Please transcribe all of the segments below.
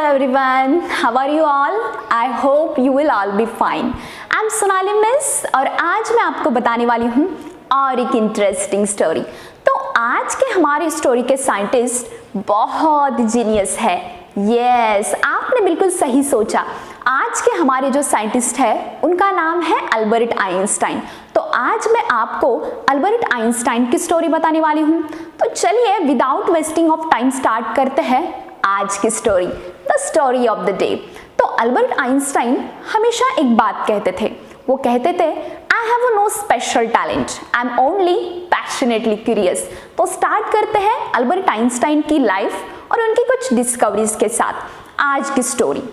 everyone, how are you all? I hope you will all be fine. I'm Sonali miss और आज मैं आपको बताने वाली हूँ और एक इंटरेस्टिंग स्टोरी। तो आज के हमारे स्टोरी के साइंटिस्ट बहुत जीनियस है। यस, आपने बिल्कुल सही सोचा। आज के हमारे जो साइंटिस्ट है उनका नाम है अल्बर्ट आइंस्टाइन। तो आज मैं आपको अल्बर्ट आइंस्टाइन की स्टोरी बताने वाली हूँ। तो चलिए without wasting of time start करते हैं आज की story, the story of the day. तो अल्बर्ट आइंस्टाइन हमेशा एक बात कहते थे। वो कहते थे I have no special talent, I am only passionately curious. तो स्टार्ट करते हैं अल्बर्ट आइंस्टाइन की लाइफ और उनकी कुछ डिस्कवरीज के साथ आज की story.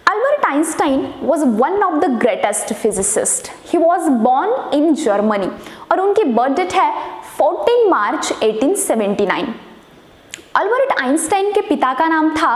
Albert Einstein was one of the greatest physicists. He was born in Germany और उनकी बर्थ डेट है 14 मार्च 1879। अल्बर्ट आइंस्टाइन के पिता का नाम था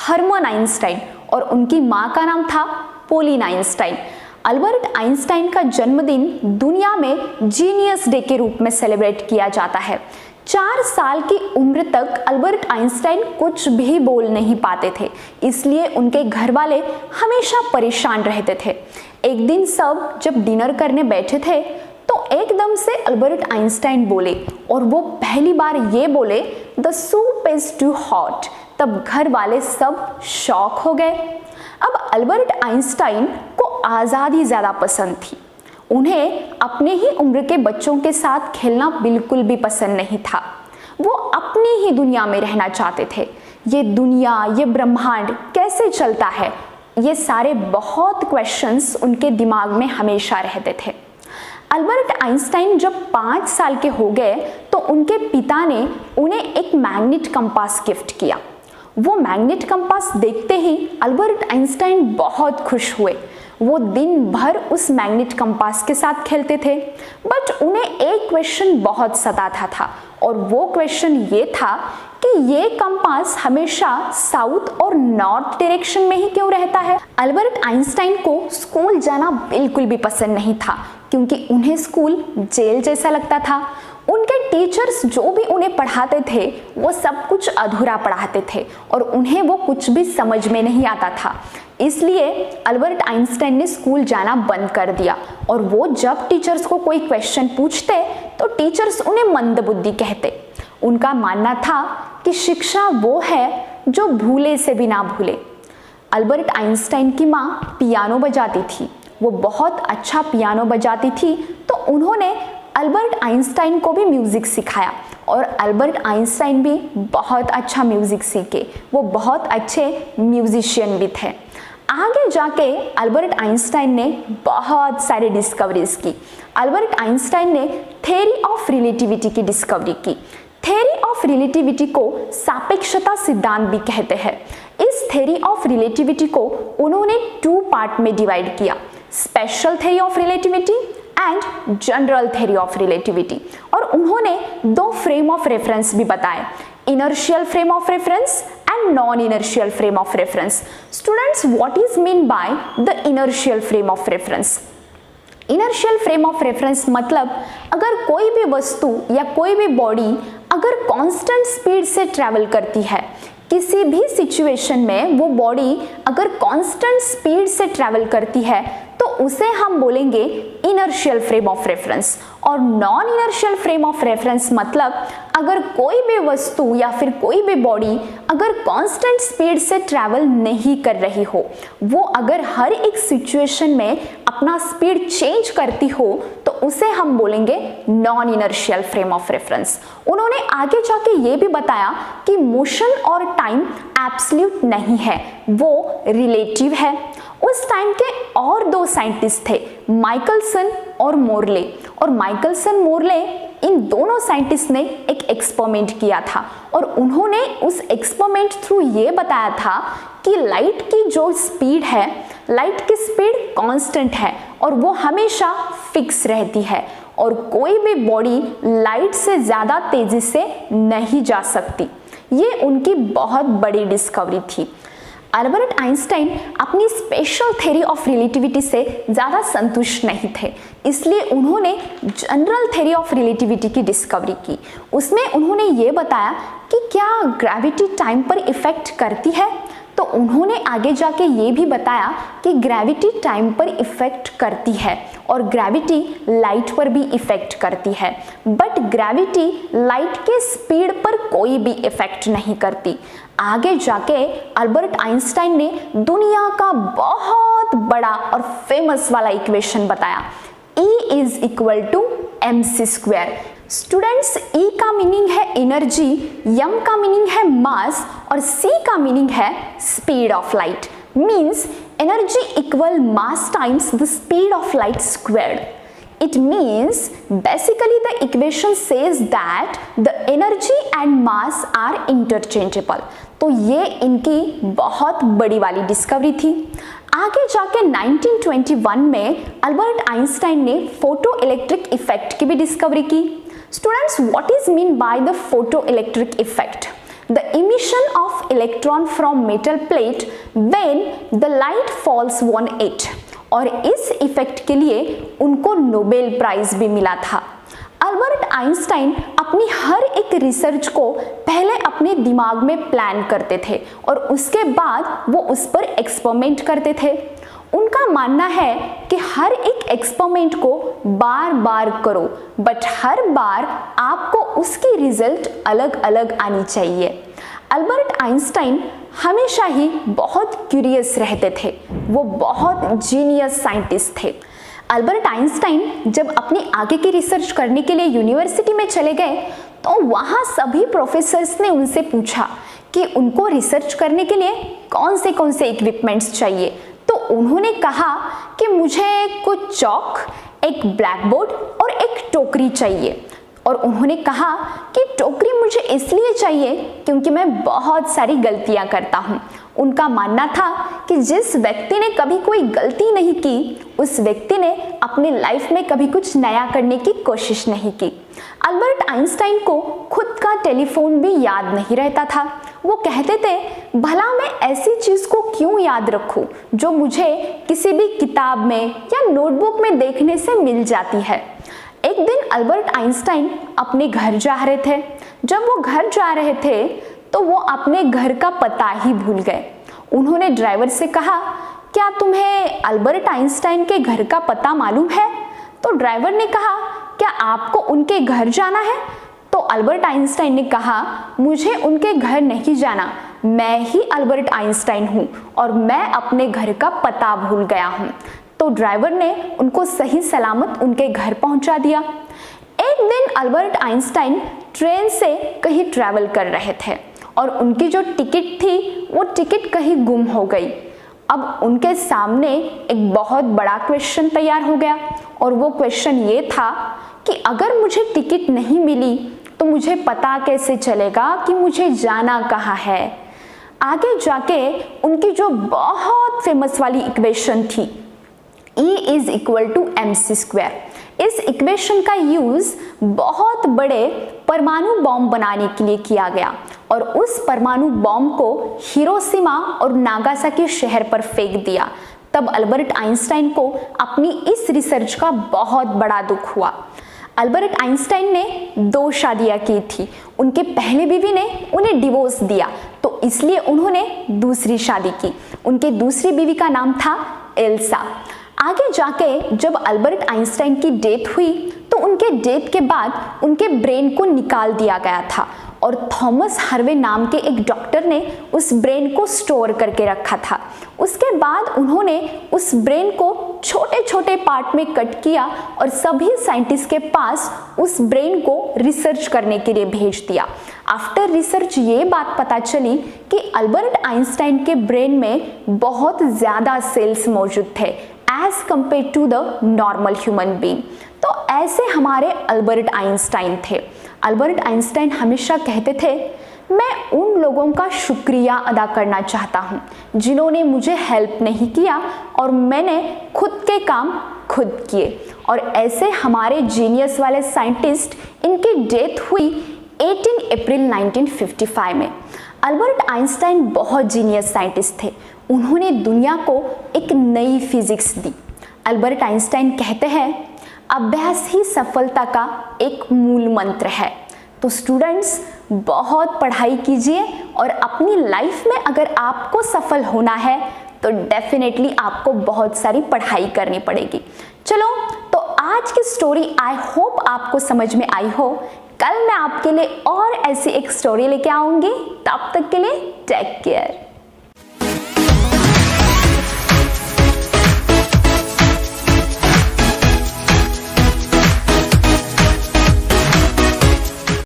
हर्मन आइंस्टाइन और उनकी माँ का नाम था पोलिन आइंस्टाइन। अल्बर्ट आइंस्टाइन का जन्मदिन दुनिया में जीनियस डे के रूप में सेलिब्रेट किया जाता है। 4 साल की उम्र तक अल्बर्ट आइंस्टाइन कुछ भी बोल नहीं पाते थे, इसलिए उनके घर वाले हमेशा परेशान रहते थे। एक दिन सब जब डिनर करने बैठे थे तो एकदम से अल्बर्ट आइंस्टाइन बोले और वो पहली बार ये बोले the soup is too hot. तब घर वाले सब शॉक हो गए। अब अल्बर्ट आइंस्टाइन को आज़ादी ज़्यादा पसंद थी। उन्हें अपने ही उम्र के बच्चों के साथ खेलना बिल्कुल भी पसंद नहीं था। वो अपनी ही दुनिया में रहना चाहते थे। ये दुनिया, ये ब्रह्मांड कैसे चलता है, ये सारे बहुत क्वेश्चंस उनके दिमाग में हमेशा रहते थे। अल्बर्ट आइंस्टाइन जब 5 साल के हो गए तो उनके पिता ने उन्हें एक मैग्नेट कंपास गिफ्ट किया। वो मैग्नेट कंपास देखते ही अल्बर्ट आइंस्टाइन बहुत खुश हुए। वो दिन भर उस मैग्नेट कंपास के साथ खेलते थे, बट उन्हें एक क्वेश्चन बहुत सताता था और वो क्वेश्चन ये था कि ये कंपास हमेशा साउथ और नॉर्थ डायरेक्शन में ही क्यों रहता है। अल्बर्ट आइंस्टाइन को स्कूल जाना बिल्कुल भी पसंद नहीं था क्योंकि उन्हें स्कूल जेल जैसा लगता था। उनके टीचर्स जो भी उन्हें पढ़ाते थे वो सब कुछ अधूरा पढ़ाते थे और उन्हें वो कुछ भी समझ में नहीं आता था। इसलिए अल्बर्ट आइंस्टाइन ने स्कूल जाना बंद कर दिया और वो जब टीचर्स को कोई क्वेश्चन पूछते तो टीचर्स उन्हें मंदबुद्धि कहते। उनका मानना था कि शिक्षा वो है जो भूले से भी ना भूले। अल्बर्ट आइंस्टाइन की माँ पियानो बजाती थी। वो बहुत अच्छा पियानो बजाती थी तो उन्होंने अल्बर्ट आइंस्टाइन को भी म्यूज़िक सिखाया और अल्बर्ट आइंस्टाइन भी बहुत अच्छा म्यूज़िक सीखे। वो बहुत अच्छे म्यूजिशियन भी थे। आगे जाके अल्बर्ट आइंस्टाइन ने बहुत सारी डिस्कवरीज की। अल्बर्ट आइंस्टाइन ने थ्योरी ऑफ रिलेटिविटी की डिस्कवरी की। थ्योरी ऑफ रिलेटिविटी को सापेक्षता सिद्धांत भी कहते हैं। इस थ्योरी ऑफ रिलेटिविटी को उन्होंने 2 पार्ट में डिवाइड किया, special theory of relativity and general theory of relativity. और उन्होंने 2 फ्रेम ऑफ रेफरेंस भी बताए, inertial frame of reference and non-inertial frame of reference. Students, what is mean by the inertial frame of reference? Inertial frame of reference मतलब अगर कोई भी वस्तु या कोई भी बॉडी अगर कांस्टेंट स्पीड से ट्रैवल करती है, किसी भी सिचुएशन में वो बॉडी अगर कांस्टेंट स्पीड से ट्रैवल करती है तो उसे हम बोलेंगे इनर्शियल फ्रेम ऑफ रेफरेंस। और non inertial frame of reference मतलब अगर कोई भी वस्तु या फिर कोई भी बॉडी अगर कांस्टेंट स्पीड से ट्रैवल नहीं कर रही हो, वो अगर हर एक सिचुएशन में अपना स्पीड चेंज करती हो तो उसे हम बोलेंगे non inertial frame of reference. उन्होंने आगे जाके ये भी बताया कि मोशन और टाइम एब्सोल्यूट नहीं है, वो रिलेटिव है। उस टाइम के और 2 साइंटिस्ट थे, माइकलसन और मोरले। और माइकलसन मोरले इन दोनों साइंटिस्ट ने एक एक्सपेरिमेंट किया था और उन्होंने उस एक्सपेरिमेंट थ्रू ये बताया था कि लाइट की जो स्पीड है, लाइट की स्पीड कांस्टेंट है और वो हमेशा फिक्स रहती है और कोई भी बॉडी लाइट से ज़्यादा तेज़ी से नहीं जा सकती। ये उनकी बहुत बड़ी डिस्कवरी थी। अल्बर्ट आइंस्टाइन अपनी स्पेशल थ्योरी ऑफ रिलेटिविटी से ज़्यादा संतुष्ट नहीं थे, इसलिए उन्होंने जनरल थ्योरी ऑफ रिलेटिविटी की डिस्कवरी की। उसमें उन्होंने ये बताया कि क्या ग्रेविटी टाइम पर इफेक्ट करती है। तो उन्होंने आगे जाके ये भी बताया कि ग्रेविटी टाइम पर इफेक्ट करती है और ग्रेविटी लाइट पर भी इफेक्ट करती है, बट ग्रेविटी लाइट के स्पीड पर कोई भी इफेक्ट नहीं करती। आगे जाके अल्बर्ट आइंस्टाइन ने दुनिया का बहुत बड़ा और फेमस वाला इक्वेशन बताया, E is equal to mc²। Students, E का मीनिंग है एनर्जी, M का मीनिंग है मास और C का मीनिंग है speed of light. Means energy equal mass times the speed of light squared. It means basically the equation says that the energy and mass are interchangeable। तो ये इनकी बहुत बड़ी वाली डिस्कवरी थी। आगे जाके 1921 में अल्बर्ट आइंस्टाइन ने फोटो इलेक्ट्रिक इफेक्ट की भी डिस्कवरी की। Students, what is mean by the photo electric effect? The emission of electron from metal plate when the light falls on it। और इस इफेक्ट के लिए उनको नोबेल प्राइज भी मिला था। अल्बर्ट आइंस्टाइन अपनी हर एक रिसर्च को पहले अपने दिमाग में प्लान करते थे और उसके बाद वो उस पर एक्सपेरिमेंट करते थे। उनका मानना है कि हर एक एक्सपेरिमेंट को बार बार करो, बट हर बार आपको उसकी रिजल्ट अलग अलग आनी चाहिए। अल्बर्ट आइंस्टाइन हमेशा ही बहुत क्यूरियस रहते थे, वो बहुत जीनियस साइंटिस्ट थे। अल्बर्ट आइंस्टाइन जब अपनी आगे की रिसर्च करने के लिए यूनिवर्सिटी में चले गए तो वहाँ सभी प्रोफेसर्स ने उनसे पूछा कि उनको रिसर्च करने के लिए कौन से इक्विपमेंट्स चाहिए। तो उन्होंने कहा कि मुझे कुछ चॉक, एक ब्लैक बोर्ड और एक टोकरी चाहिए। और उन्होंने कहा कि टोकरी मुझे इसलिए चाहिए क्योंकि मैं बहुत सारी गलतियां करता हूं। उनका मानना था कि जिस व्यक्ति ने कभी कोई गलती नहीं की उस व्यक्ति ने अपने लाइफ में कभी कुछ नया करने की कोशिश नहीं की। अल्बर्ट आइंस्टाइन को खुद का टेलीफोन भी याद नहीं रहता था। वो कहते थे, भला मैं ऐसी चीज को क्यों याद रखूं जो मुझे किसी भी किताब में या नोटबुक में देखने से मिल जाती है। एक दिन अल्बर्ट आइंस्टाइन अपने घर जा रहे थे। जब वो घर जा रहे थे तो वो अपने घर का पता ही भूल गए। उन्होंने ड्राइवर से कहा, क्या तुम्हें अल्बर्ट आइंस्टाइन के घर का पता मालूम है? तो ड्राइवर ने कहा, क्या आपको उनके घर जाना है? तो अल्बर्ट आइंस्टाइन ने कहा, मुझे उनके घर नहीं जाना, मैं ही अल्बर्ट आइंस्टाइन हूँ और मैं अपने घर का पता भूल गया हूँ। तो ड्राइवर ने उनको सही सलामत उनके घर पहुंचा दिया। एक दिन अल्बर्ट आइंस्टाइन ट्रेन से कहीं ट्रैवल कर रहे थे और उनकी जो टिकट थी वो टिकट कहीं गुम हो गई। अब उनके सामने एक बहुत बड़ा क्वेश्चन तैयार हो गया और वो क्वेश्चन ये था कि अगर मुझे टिकट नहीं मिली तो मुझे पता कैसे चलेगा कि मुझे जाना कहाँ है। आगे जाके उनकी जो बहुत फेमस वाली इक्वेशन थी E is equal to mc²। इस इक्वेशन का यूज बहुत बड़े परमाणु बॉम्ब बनाने के लिए किया गया और उस परमाणु बॉम्ब को हिरोशिमा और नागासाकी शहर पर फेंक दिया। तब अल्बर्ट आइंस्टाइन को अपनी इस रिसर्च का बहुत बड़ा दुख हुआ। अल्बर्ट आइंस्टाइन ने 2 शादियां की थी। उनके पहले बीवी ने उन्हें डिवोर्स दिया तो इसलिए उन्होंने दूसरी शादी की। उनके दूसरी बीवी का नाम था एल्सा। आगे जाके जब अल्बर्ट आइंस्टाइन की डेथ हुई तो उनके डेथ के बाद उनके ब्रेन को निकाल दिया गया था और थॉमस हार्वे नाम के एक डॉक्टर ने उस ब्रेन को स्टोर करके रखा था। उसके बाद उन्होंने उस ब्रेन को छोटे छोटे पार्ट में कट किया और सभी साइंटिस्ट के पास उस ब्रेन को रिसर्च करने के लिए भेज दिया। आफ्टर रिसर्च ये बात पता चली कि अल्बर्ट आइंस्टाइन के ब्रेन में बहुत ज़्यादा सेल्स मौजूद थे as compare to the normal human being. तो ऐसे हमारे अल्बर्ट आइंस्टाइन थे। अल्बर्ट आइंस्टाइन हमेशा कहते थे, मैं उन लोगों का शुक्रिया अदा करना चाहता हूँ जिन्होंने मुझे हेल्प नहीं किया और मैंने खुद के काम खुद किए। और ऐसे हमारे जीनियस वाले साइंटिस्ट, इनकी डेथ हुई 18 अप्रैल 1955 में। अल्बर्ट आइंस्टाइन बहुत जीनियस साइंटिस्ट थे। उन्होंने दुनिया को एक नई फिजिक्स दी। अल्बर्ट आइंस्टाइन कहते हैं, अभ्यास ही सफलता का एक मूल मंत्र है। तो तो स्टूडेंट्स बहुत पढ़ाई कीजिए और अपनी लाइफ में अगर आपको सफल होना है तो डेफिनेटली आपको बहुत सारी पढ़ाई करनी पड़ेगी। चलो तो आज की स्टोरी आई होप आपको समझ में आई हो। कल मैं आपके लिए और ऐसी एक स्टोरी लेके आऊंगी, तब तक के लिए टेक केयर।